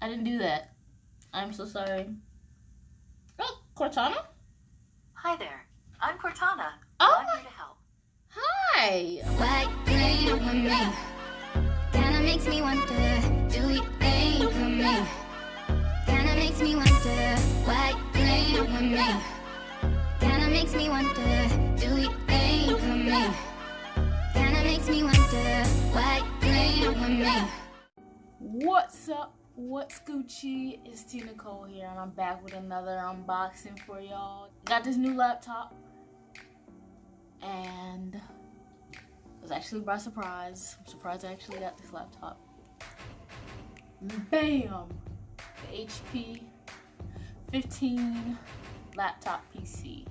I didn't do that. I'm so sorry. Oh, Cortana? Hi there. I'm Cortana. Oh, I'm here to help. hi. Why you ain't with me? Kinda makes me wonder, do you think of me? Kinda makes me wonder, why you ain't with me? Kinda makes me wonder, do you think of me? Kinda makes me wonder, why you ain't with me? What's up? What's Gucci? It's T Nicole here, and I'm back with another unboxing for y'all. Got this new laptop, and it was actually by surprise. I'm surprised I actually got this laptop. Bam! The HP 15 laptop PC.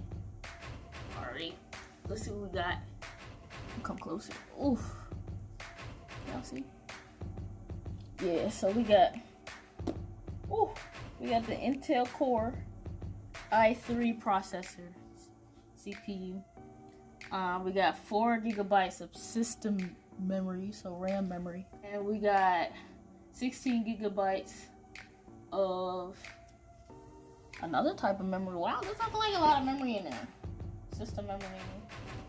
Alright, let's see what we got. Come closer. Oof. Y'all see? Yeah, so we got the Intel Core i3 processor CPU. We got 4 gigabytes of system memory, so RAM memory, and we got 16 gigabytes of another type of memory. Wow, there's not like a lot of memory in there. System memory.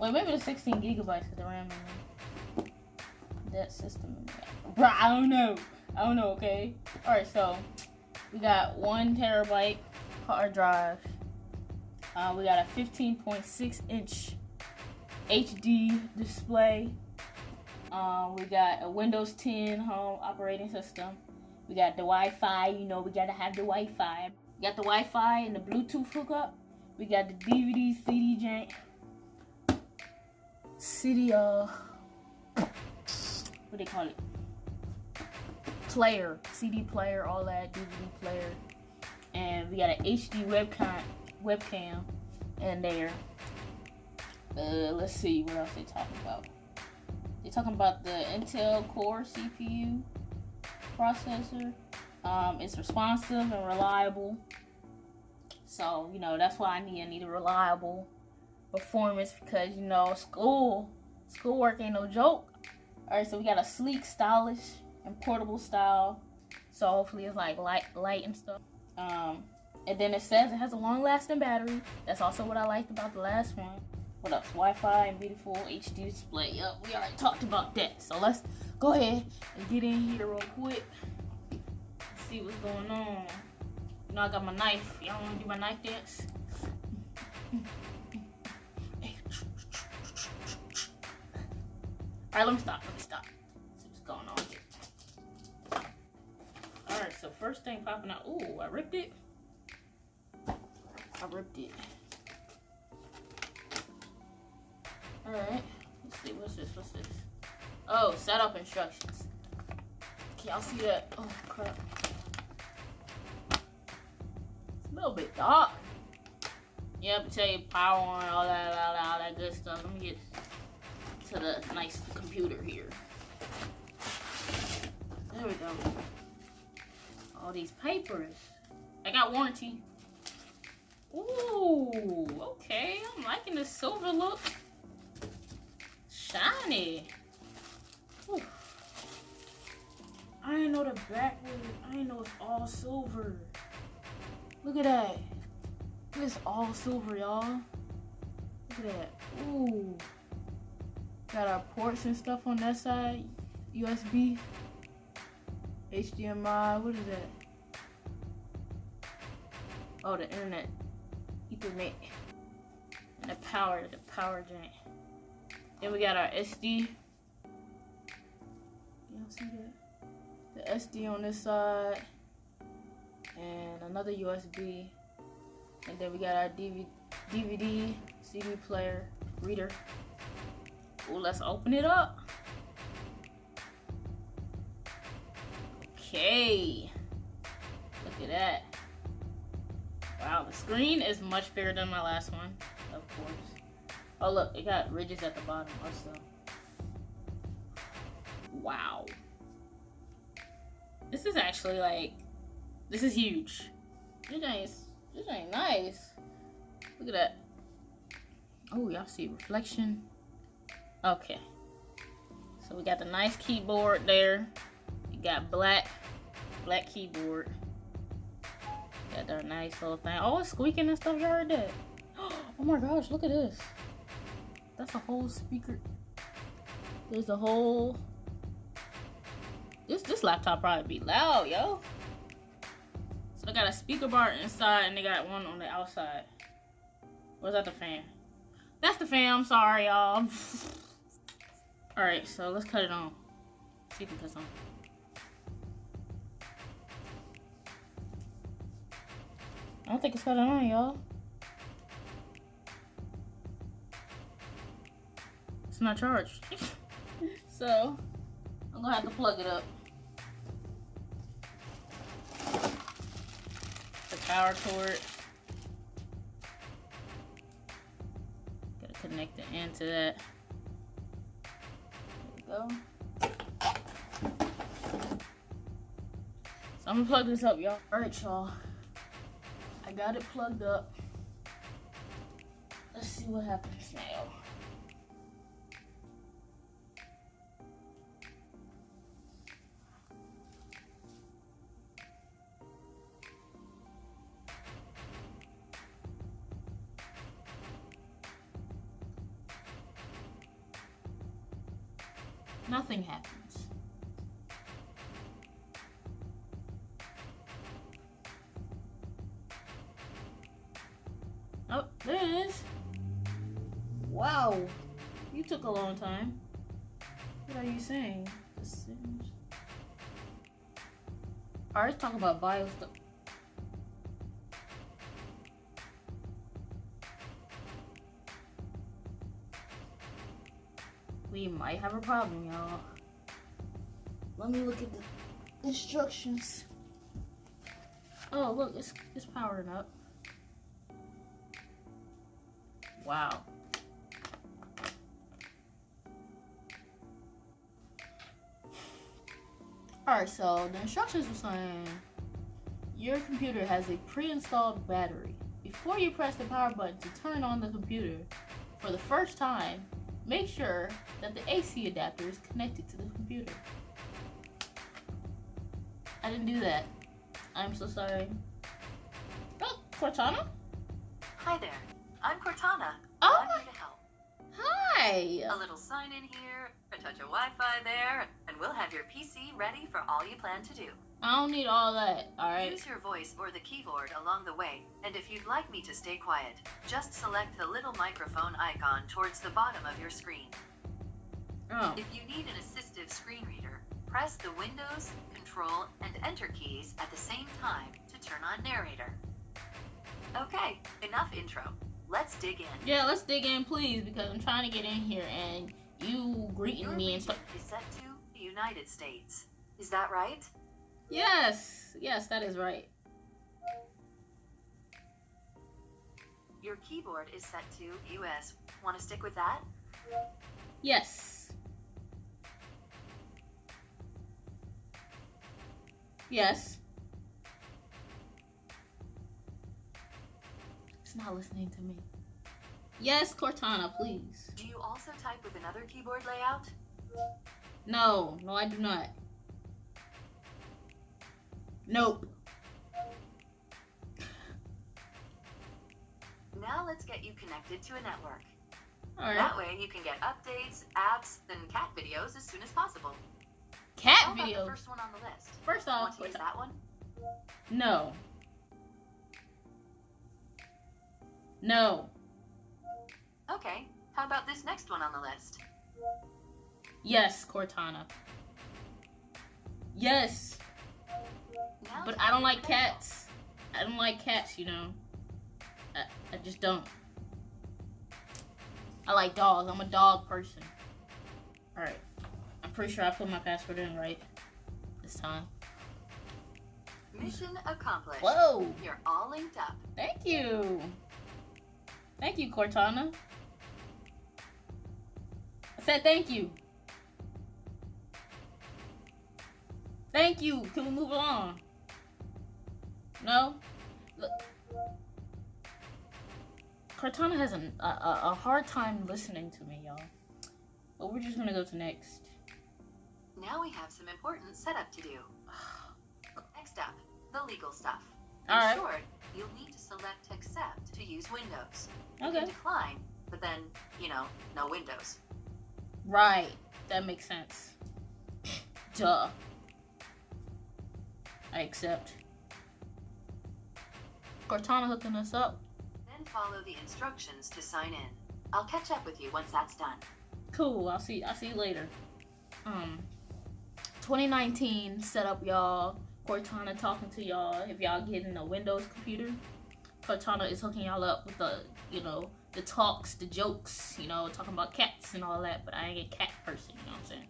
Wait, maybe the 16 gigabytes of the RAM memory. That system memory. Bro, I don't know, okay? Alright, so we got 1 terabyte hard drive. We got a 15.6 inch HD display. We got a Windows 10 home operating system. We got the Wi-Fi, you know, we gotta have the Wi-Fi. We got the Wi-Fi and the Bluetooth hookup. We got the DVD, CD jank. What they call it? Player, CD player, all that, DVD player. And we got an HD webcam in there. Let's see what else they talking about. They're talking about the Intel Core CPU processor. It's responsive and reliable. So, you know, that's why I need a reliable performance, because, you know, schoolwork ain't no joke. Alright, so we got a sleek, stylish, and portable style. So hopefully it's like light and stuff. And then it says it has a long-lasting battery. That's also what I liked about the last one. What else? Wi-Fi and beautiful HD display. Yup, we already talked about that. So let's go ahead and get in here real quick. See what's going on. You know, I got my knife. Y'all want to do my knife dance? Alright, let me stop. See what's going on here. Alright, so first thing popping out. Ooh, I ripped it. Alright, let's see, what's this? Oh, setup instructions. Can y'all see that? Oh, crap. It's a little bit dark. Yep, tell you power on, all that good stuff. Let me get to the nice computer here. There we go. All these papers. I got warranty. Ooh, okay. I'm liking the silver look. Shiny. Ooh. I didn't know the back was, I didn't know it's all silver. Look at that. It's all silver, y'all. Look at that. Ooh. Got our ports and stuff on that side. USB. HDMI. What is that? Oh, the internet. Ethernet. And the power jank. Then we got our SD. Y'all see that? The SD on this side. And another USB. And then we got our DVD, CD player, reader. Ooh, let's open it up. Okay. Look at that. Wow, the screen is much bigger than my last one, of course. Oh look, it got ridges at the bottom also. Wow. This is actually like, this is huge. This ain't nice. Look at that. Oh, y'all see reflection. Okay. So we got the nice keyboard there. You got black Black keyboard. Got that nice little thing. Oh, it's squeaking and stuff. You heard that? Oh my gosh, look at this. That's a whole speaker. There's a whole... This laptop probably be loud, yo. So they got a speaker bar inside and they got one on the outside. Or is that the fan? That's the fan. I'm sorry, y'all. Alright, so let's cut it on. See if it cuts on. I don't think it's cut on, y'all. It's not charged. So, I'm gonna have to plug it up. The power cord. Gotta connect the end to that. There we go. So I'm gonna plug this up, y'all. Alright, y'all. I got it plugged up. Let's see what happens now. Nothing happens. Oh, there it is. Wow. You took a long time. What are you saying? Alright, let's talk about BIOS stuff. We might have a problem, y'all. Let me look at the instructions. Oh, look, it's powering up. Wow. Alright, so the instructions were saying your computer has a pre-installed battery. Before you press the power button to turn on the computer for the first time, make sure that the AC adapter is connected to the computer. I didn't do that. I'm so sorry. Oh, Cortana? Hi there. I'm Cortana. Oh, I'm here to help. hi. A little sign in here, a touch of Wi-Fi there, and we'll have your PC ready for all you plan to do. I don't need all that, alright? Use your voice or the keyboard along the way, and if you'd like me to stay quiet, just select the little microphone icon towards the bottom of your screen. Oh. If you need an assistive screen reader, press the Windows, Control, and Enter keys at the same time to turn on narrator. Okay, enough intro. Let's dig in. Yeah, let's dig in, please, because I'm trying to get in here and you greeting me and stuff. Is set to the United States. Is that right? Yes, that is right. Your keyboard is set to US. Want to stick with that? Yes. Yes. It's not listening to me. Yes, Cortana, please. Do you also type with another keyboard layout? No, I do not. Nope. Now let's get you connected to a network. Alright. That way you can get updates, apps, and cat videos as soon as possible. Cat How about videos. the first one on the list? First off, Want to use that one? no. No. Okay. How about this next one on the list? Yes, Cortana. Yes. Now But I don't like cats. I don't like cats, you know. I just don't. I like dogs. I'm a dog person. Alright. I'm pretty sure I put my password in right this time. Mission accomplished. Whoa! You're all linked up. Thank you. Thank you, Cortana. I said thank you. Thank you. Can we move along? No? Look. Cortana has a hard time listening to me, y'all. But we're just gonna go to next. Now we have some important setup to do. step, the legal stuff. All right. In short, you'll need to select accept to use Windows. You Okay. can decline, but then, no Windows. Right. That makes sense. Duh. I accept. Cortana hooking us up. Then follow the instructions to sign in. I'll catch up with you once that's done. Cool. I'll see you later. 2019 setup, y'all. Cortana talking to y'all. If y'all getting a Windows computer, Cortana is hooking y'all up with the, the talks, the jokes, talking about cats and all that. But I ain't a cat person, you know what I'm saying?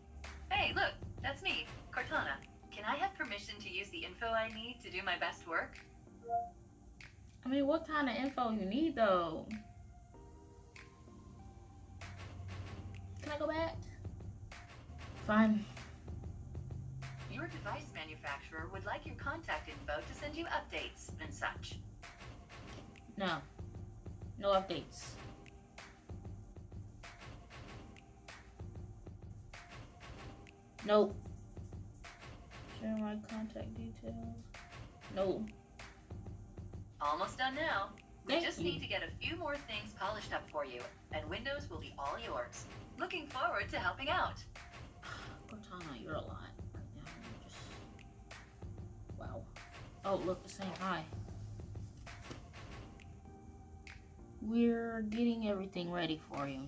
Hey, look, that's me, Cortana. Can I have permission to use the info I need to do my best work? I mean, what kind of info you need, though? Can I go back? Fine. Your device manufacturer would like your contact info to send you updates and such. No. No updates. Nope. Share my contact details. No. Almost done now. We Thank just you. need to get a few more things polished up for you, and Windows will be all yours. Looking forward to helping out. Cortana, you're a lot right now. Wow. Oh, look, it's saying hi. We're getting everything ready for you.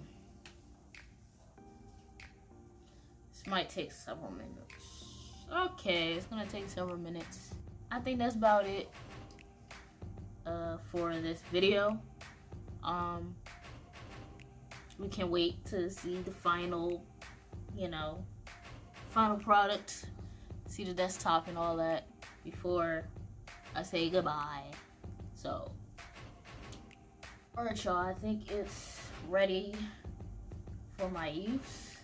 This might take several minutes. Okay, it's gonna take several minutes. I think that's about it for this video. We can wait to see the final, final product, see the desktop and all that before I say goodbye. So, alright, y'all, I think it's ready for my use.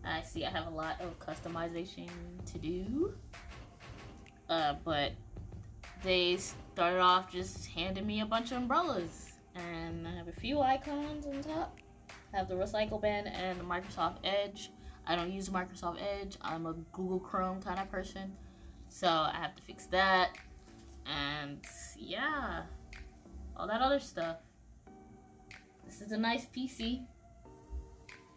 I see I have a lot of customization to do, but they started off just handing me a bunch of umbrellas, and I have a few icons on top. I have the Recycle Bin and the Microsoft Edge. I don't use Microsoft Edge. I'm a Google Chrome kind of person, so I have to fix that. And yeah, all that other stuff. This is a nice PC.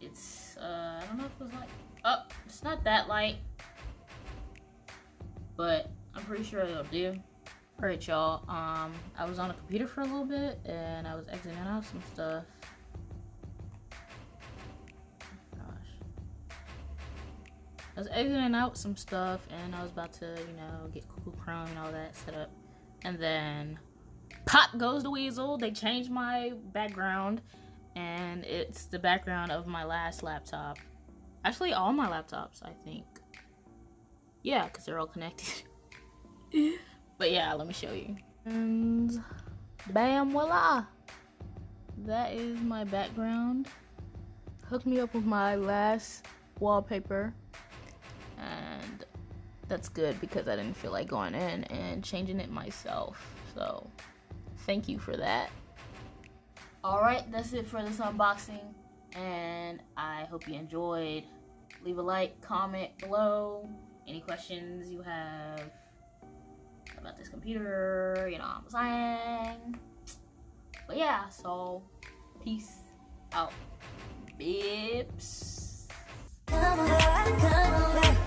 It's I don't know if it was light. Oh, it's not that light, but I'm pretty sure it'll do. Alright, y'all, I was on a computer for a little bit, and I was exiting out some stuff. I was exiting out some stuff, and I was about to, get Google Chrome and all that set up. And then, pop goes the weasel. They changed my background, and it's the background of my last laptop. Actually, all my laptops, I think. Yeah, because they're all connected. But yeah, let me show you. And bam, voila! That is my background. Hooked me up with my last wallpaper. And that's good because I didn't feel like going in and changing it myself. So thank you for that. Alright, that's it for this unboxing, and I hope you enjoyed. Leave a like, comment below any questions you have about this computer, what I'm saying. But yeah, so peace out, bibs. Come on, come on,